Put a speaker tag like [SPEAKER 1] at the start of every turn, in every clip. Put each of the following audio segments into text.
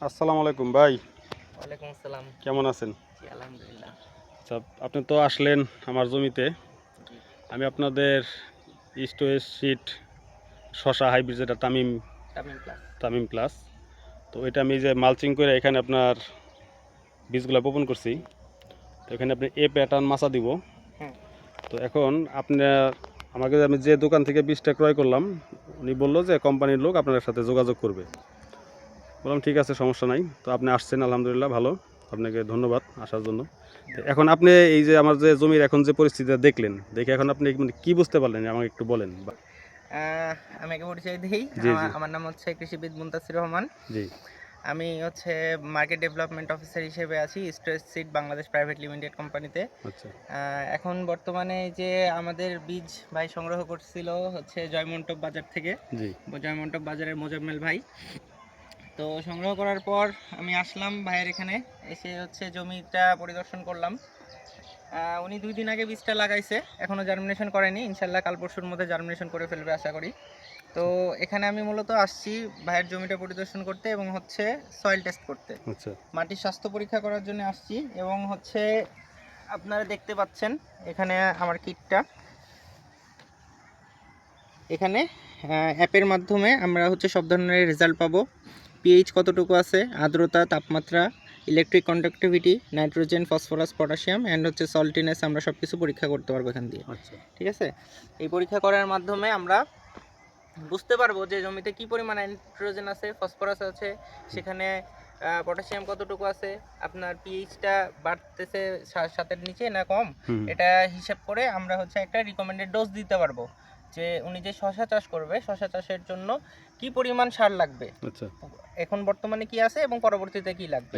[SPEAKER 1] আসসালামু আলাইকুম ভাই।
[SPEAKER 2] ওয়ালাইকুম আসসালাম।
[SPEAKER 1] কেমন আছেন?
[SPEAKER 2] জি, আলহামদুলিল্লাহ।
[SPEAKER 1] আচ্ছা, আপনি তো আসলেন আমার জমিতে।
[SPEAKER 2] জি,
[SPEAKER 1] আমি আপনাদের স্টোরেজ শীট শসা হাইব্রিড যেটা তামিম
[SPEAKER 2] তামিম প্লাস।
[SPEAKER 1] তামিম প্লাস, তো এটা আমি যে মালচিং করে এখানে আপনার বীজগুলো বপন করছি।
[SPEAKER 2] জি,
[SPEAKER 1] তো এখানে আপনি এ প্যাটার্ন মাচা দিব।
[SPEAKER 2] হ্যাঁ,
[SPEAKER 1] তো এখন আপনার আমাকে আমি যে দোকান থেকে বীজটা ক্রয় করলাম, উনি বললো যে কোম্পানির লোক আপনার সাথে যোগাযোগ করবে। বললাম ঠিক আছে, সমস্যা নাই। তো আপনি আসছেন, আলহামদুলিল্লাহ ভালো। আপনাকে ধন্যবাদ আসার জন্য। তো এখন আপনি এই যে আমার যে জমির এখন যে পরিস্থিতিটা দেখলেন, দেখে এখন আপনি মানে কি বুঝতে পারলেন আমাকে একটু বলেন।
[SPEAKER 2] আহ, আমি আগে পরিচয় দিই।
[SPEAKER 1] জি জি
[SPEAKER 2] আমার নাম হচ্ছে কৃষিবিদ মুনতাসির রহমান।
[SPEAKER 1] জি।
[SPEAKER 2] আমি হচ্ছে মার্কেট ডেভেলপমেন্ট অফিসার হিসেবে আছি storage seed Bangladesh private limited কোম্পানিতে।
[SPEAKER 1] আচ্ছা।
[SPEAKER 2] এখন বর্তমানে যে আমাদের বীজ ভাই সংগ্রহ করছিল হচ্ছে জয়মন্টপ বাজার থেকে,
[SPEAKER 1] জি।
[SPEAKER 2] জয়মন্টপ বাজারের মোজাম্মেল ভাই। তো সংগ্রহ করার পর আমি আসলাম ভাইয়ের এখানে, এসে হচ্ছে জমিটা পরিদর্শন করলাম। উনি 2 দিন আগে বীজটা লাগাইছে, এখনো জার্মিনেশন করেনি। ইনশাল্লাহ কাল পরশুর মধ্যে জার্মিনেশন করে ফেলবে আশা করি। তো এখানে আমি মূলত আসছি ভাইয়ের জমিটা পরিদর্শন করতে এবং হচ্ছে সয়েল টেস্ট করতে,
[SPEAKER 1] আচ্ছা।
[SPEAKER 2] মাটির স্বাস্থ্য পরীক্ষা করার জন্য আসছি। এবং হচ্ছে আপনারা দেখতে পাচ্ছেন এখানে আমার কিটটা, এখানে অ্যাপের মাধ্যমে আমরা হচ্ছে সব ধরনের রেজাল্ট পাবো। পিএইচ কতটুকু আছে, আর্দ্রতা, তাপমাত্রা, electric conductivity, nitrogen, phosphorus, potassium and হচ্ছে সল্টিনেস, আমরা সব কিছু পরীক্ষা করতে পারবো এখান দিয়ে।
[SPEAKER 1] আচ্ছা।
[SPEAKER 2] ঠিক আছে, এই পরীক্ষা করার মাধ্যমে আমরা বুঝতে পারবো যে জমিতে কি পরিমাণ নাইট্রোজেন আছে, ফসফরাস আছে, সেখানে পটাশিয়াম কতটুকু আছে, আপনার পিএইচটা বাড়তেছে 7-এর নিচে না কম,
[SPEAKER 1] হুম।
[SPEAKER 2] এটা হিসাব করে আমরা হচ্ছে একটা রিকমেন্ডেড ডোজ দিতে পারবো যে উনি যে শশা চাষ করবে, শশা চাষের জন্য কি পরিমাণ সার লাগবে,
[SPEAKER 1] আচ্ছা।
[SPEAKER 2] এখন বর্তমানে কি আছে এবং পরবর্তীতে কি লাগবে।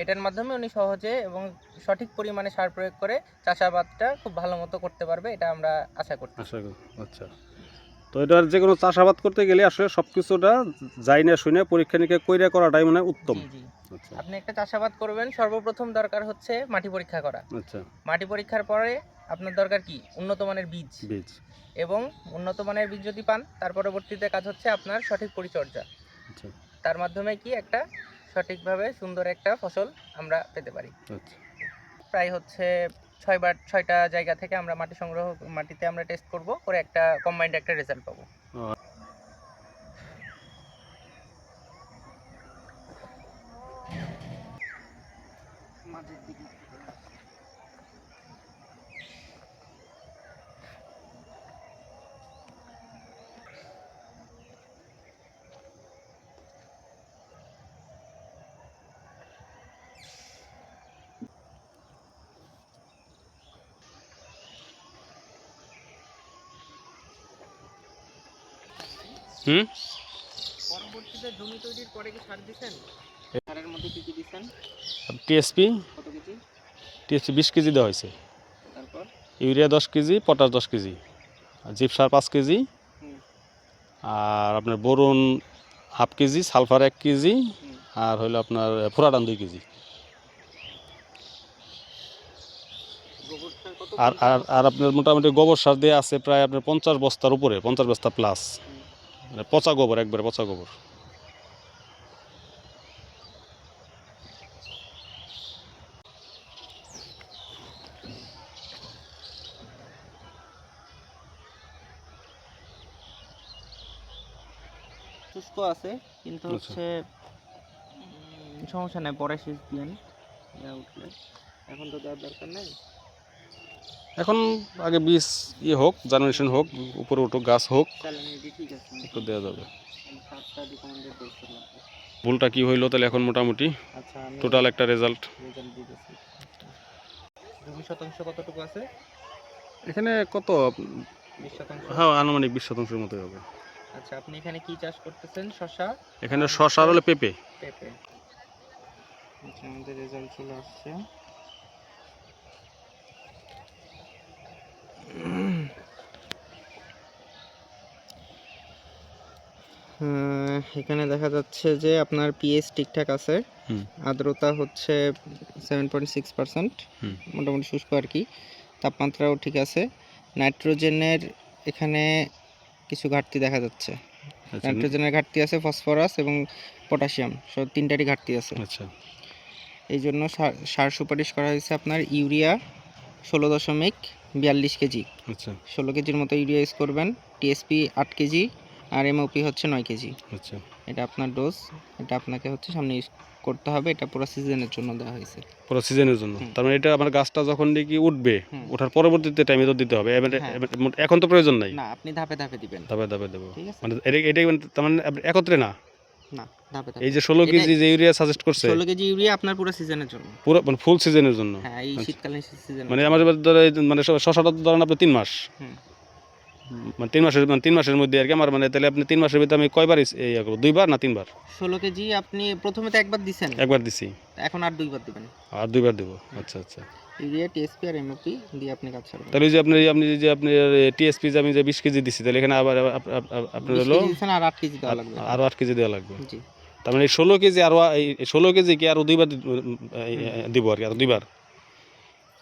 [SPEAKER 2] এটার মাধ্যমে উনি সহজে এবং সঠিক পরিমাণে সার প্রয়োগ করে চাষাবাদটা খুব ভালো মতো করতে পারবে, এটা আমরা আশা করছি।
[SPEAKER 1] আশা করি। আচ্ছা। তো এটার যে কোনো চাষাবাদ করতে গেলে আসলে সব কিছুটা যাই না শুনে পরীক্ষা নিরীক্ষা কইরা করাটাই মানে উত্তম।
[SPEAKER 2] জি, জি।
[SPEAKER 1] আচ্ছা।
[SPEAKER 2] আপনি একটা চাষাবাদ করবেন, সর্বপ্রথম দরকার হচ্ছে মাটি পরীক্ষা করা।
[SPEAKER 1] আচ্ছা।
[SPEAKER 2] মাটি পরীক্ষার পরে আপনার দরকার কি? উন্নত মানের বীজ।
[SPEAKER 1] বীজ।
[SPEAKER 2] এবং উন্নত মানের বীজ যদি পান, তার পরবর্তীতে কাজ হচ্ছে আপনার সঠিক পরিচর্যা।
[SPEAKER 1] আচ্ছা।
[SPEAKER 2] তার মাধ্যমে কি একটা সঠিকভাবে সুন্দর একটা ফসল আমরা পেতে পারি।
[SPEAKER 1] আচ্ছা।
[SPEAKER 2] প্রায় হচ্ছে 6টা জায়গা থেকে আমরা মাটিতে আমরা টেস্ট করব, করে একটা কম্বাইন্ড একটা রেজাল্ট পাবো। মাঝের দিকে
[SPEAKER 1] হুম।
[SPEAKER 2] পরবর্তীতে জমি তৈরির পরে কি সার দিছেন? সারের মধ্যে কি কি দিছেন?
[SPEAKER 1] টিএসপি
[SPEAKER 2] কত কেজি?
[SPEAKER 1] টিএসপি 20 কেজি দেওয়া হয়েছে।
[SPEAKER 2] তারপর
[SPEAKER 1] ইউরিয়া 10 কেজি, পটাশ 10 কেজি, আর জিপসার 5 কেজি,
[SPEAKER 2] হুম,
[SPEAKER 1] আর আপনার boron half KG, sulphur 1 KG,
[SPEAKER 2] হুম।
[SPEAKER 1] আর হলো আপনার ফোরাডান 2 কেজি।
[SPEAKER 2] গোবর সার কত
[SPEAKER 1] আর
[SPEAKER 2] কুইন্টাল
[SPEAKER 1] আর
[SPEAKER 2] মতো?
[SPEAKER 1] আর আপনার মোটামুটি গোবর সার দিয়ে আছে প্রায় আপনার 50 বস্তার উপরে, 50 বস্তা প্লাস।
[SPEAKER 2] হুম।
[SPEAKER 1] মানে পচা গোবর, একবারে পচা গোবর।
[SPEAKER 2] শুষ্ক আছে, কিন্তু
[SPEAKER 1] আচ্ছা।
[SPEAKER 2] হচ্ছে সমস্যা নাই, পরে সেচ দিয়েন উঠলে, এখন তো দেওয়ার দরকার নাই।
[SPEAKER 1] এখন আগে বীজ হোক, জার্মিনেশন হোক, উপরে উঠুক, গাছ হোক,
[SPEAKER 2] স্যালানিটি ঠিক আছে,
[SPEAKER 1] একটু দেওয়া যাবে।
[SPEAKER 2] সাতটা রিকমেন্ডেড ডোজ লাগবে।
[SPEAKER 1] ভুলটা কি হইলো তাহলে এখন মোটামুটি
[SPEAKER 2] আচ্ছা, আমি
[SPEAKER 1] টোটাল একটা রেজাল্ট।
[SPEAKER 2] রেজাল্ট দিতেছি। জমি শতাংশ কতটুকু আছে?
[SPEAKER 1] এখানে কত?
[SPEAKER 2] 20%।
[SPEAKER 1] হ্যাঁ, আনুমানিক 20% মতোই হবে।
[SPEAKER 2] আচ্ছা, আপনি এখানে কি চাষ করতেছেন? শসা
[SPEAKER 1] এখানে
[SPEAKER 2] আর
[SPEAKER 1] শসা
[SPEAKER 2] হচ্ছে
[SPEAKER 1] হলে পেঁপে।
[SPEAKER 2] পেঁপে। আচ্ছা, আমাদের রেজাল্ট চলে আসছে। এখানে দেখা যাচ্ছে যে আপনার পিএইচ ঠিকঠাক আছে,
[SPEAKER 1] হুম।
[SPEAKER 2] আর্দ্রতা হচ্ছে 7.6%,
[SPEAKER 1] হুম।
[SPEAKER 2] মোটামুটি শুষ্ক আর কি। তাপমাত্রাও ঠিক আছে। নাইট্রোজেনের এখানে কিছু ঘাটতি দেখা যাচ্ছে।
[SPEAKER 1] আচ্ছা
[SPEAKER 2] নাইট্রোজেনের ঘাটতি আছে, ফসফরাস এবং পটাশিয়াম, সব তিনটারই ঘাটতি আছে।
[SPEAKER 1] আচ্ছা
[SPEAKER 2] এই জন্য সার সুপারিশ করা হয়েছে আপনার ইউরিয়া 16.42 কেজি,
[SPEAKER 1] আচ্ছা
[SPEAKER 2] 16 কেজির মতো ইউরিয়া ইউজ করবেন। টিএসপি 8 কেজি আর এমওপি হচ্ছে 9 কেজি।
[SPEAKER 1] আচ্ছা
[SPEAKER 2] এটা আপনার ডোজ, এটা আপনাকে হচ্ছে সামনে ইউজ করতে হবে। এটা পুরো সিজনের জন্য দেওয়া হয়েছে।
[SPEAKER 1] পুরো সিজনের জন্য। তার মানে এটা আমার গাছটা যখন দেখি উঠবে, ওঠার পরবর্তীতে টাইমে তো দিতে হবে,
[SPEAKER 2] হ্যাঁ।
[SPEAKER 1] এখন তো প্রয়োজন নাই।
[SPEAKER 2] না, আপনি ধাপে ধাপে দিবেন।
[SPEAKER 1] ধাপে ধাপে দেবো,
[SPEAKER 2] ঠিক আছে।
[SPEAKER 1] মানে এটাই তার মানে একত্রে না।
[SPEAKER 2] না, ধাপে ধাপে।
[SPEAKER 1] এই যে 16 কেজি যে ইউরিয়া সাজেস্ট করছে,
[SPEAKER 2] 16 কেজি ইউরিয়া আপনার পুরো সিজনের জন্য।
[SPEAKER 1] পুরো মানে ফুল সিজনের জন্য।
[SPEAKER 2] হ্যাঁ, এই শীতকালীন সিজনে।
[SPEAKER 1] মানে আমার এবার ধরো মানে শশাটা তো ধরেন আপনি 3 মাস, মানে 3 মাসের মধ্যে আর কি আমার, মানে তাহলে আপনি 3 মাসের ভিতরে আমি কয়বার ইয়ে করবো, 2 বার না 3 বার?
[SPEAKER 2] 16 কেজি আপনি প্রথমে তো একবার দিছেন,
[SPEAKER 1] একবার দিছি,
[SPEAKER 2] এখন আর 2 বার দিবেন।
[SPEAKER 1] আর 2 বার দেবো। আচ্ছা আচ্ছা।
[SPEAKER 2] ইউরিয়া, টিএসপি আর এমওপি দিয়ে আপনি কাজ করবেন।
[SPEAKER 1] তাহলে ওই যে আপনি টিএসপি যে আমি যে 20 কেজি দিছি, তাহলে এখানে আবার আপনার
[SPEAKER 2] 20
[SPEAKER 1] হলো
[SPEAKER 2] কেজি দিছেন আর 8 কেজি দেওয়া লাগবে।
[SPEAKER 1] আরো 8 কেজি দেওয়া লাগবে।
[SPEAKER 2] জি।
[SPEAKER 1] তার মানে এই 16 কেজি আরো, এই 16 কেজি কি আরো 2 বার দিব আর কি, আর 2 বার।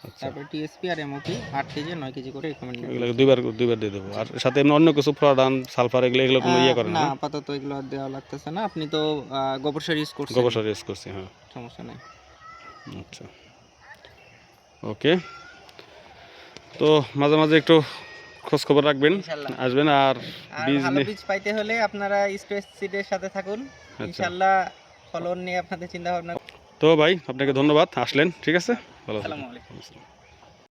[SPEAKER 1] আচ্ছা,
[SPEAKER 2] তারপর টিএসপি আর এমওপি 8 কেজি 9 কেজি করে রিকমেন্ড
[SPEAKER 1] এগুলো 2 বার দিয়ে দেবো। আর সাথে এমনি অন্য কিছু ফ্লোরান, সালফার এগুলো কোনো ইয়ে করে
[SPEAKER 2] না,
[SPEAKER 1] না?
[SPEAKER 2] আপাতত এগুলো আর দেওয়া লাগতেছে না। আপনি তো গোবর সার ইউজ করছেন,
[SPEAKER 1] গোবর সার ইউজ করছি, হ্যাঁ।
[SPEAKER 2] সমস্যা নাই।
[SPEAKER 1] আচ্ছা, ওকে। তো মাঝে মাঝে একটু খোঁজ খবর রাখবেন,
[SPEAKER 2] ইনশাআল্লাহ
[SPEAKER 1] আসবেন। আর
[SPEAKER 2] আর
[SPEAKER 1] বীজ
[SPEAKER 2] ভালো বীজ পাইতে হলে আপনারা স্ট্রেস সিডের সাথে থাকুন। ইনশাআল্লাহ ফলন নিয়ে আপনাদের চিন্তা ভাবনা।
[SPEAKER 1] তো ভাই আপনাকে ধন্যবাদ, আসলেন, ঠিক আছে, ভালো থাকবেন।
[SPEAKER 2] আসসালামু আলাইকুম।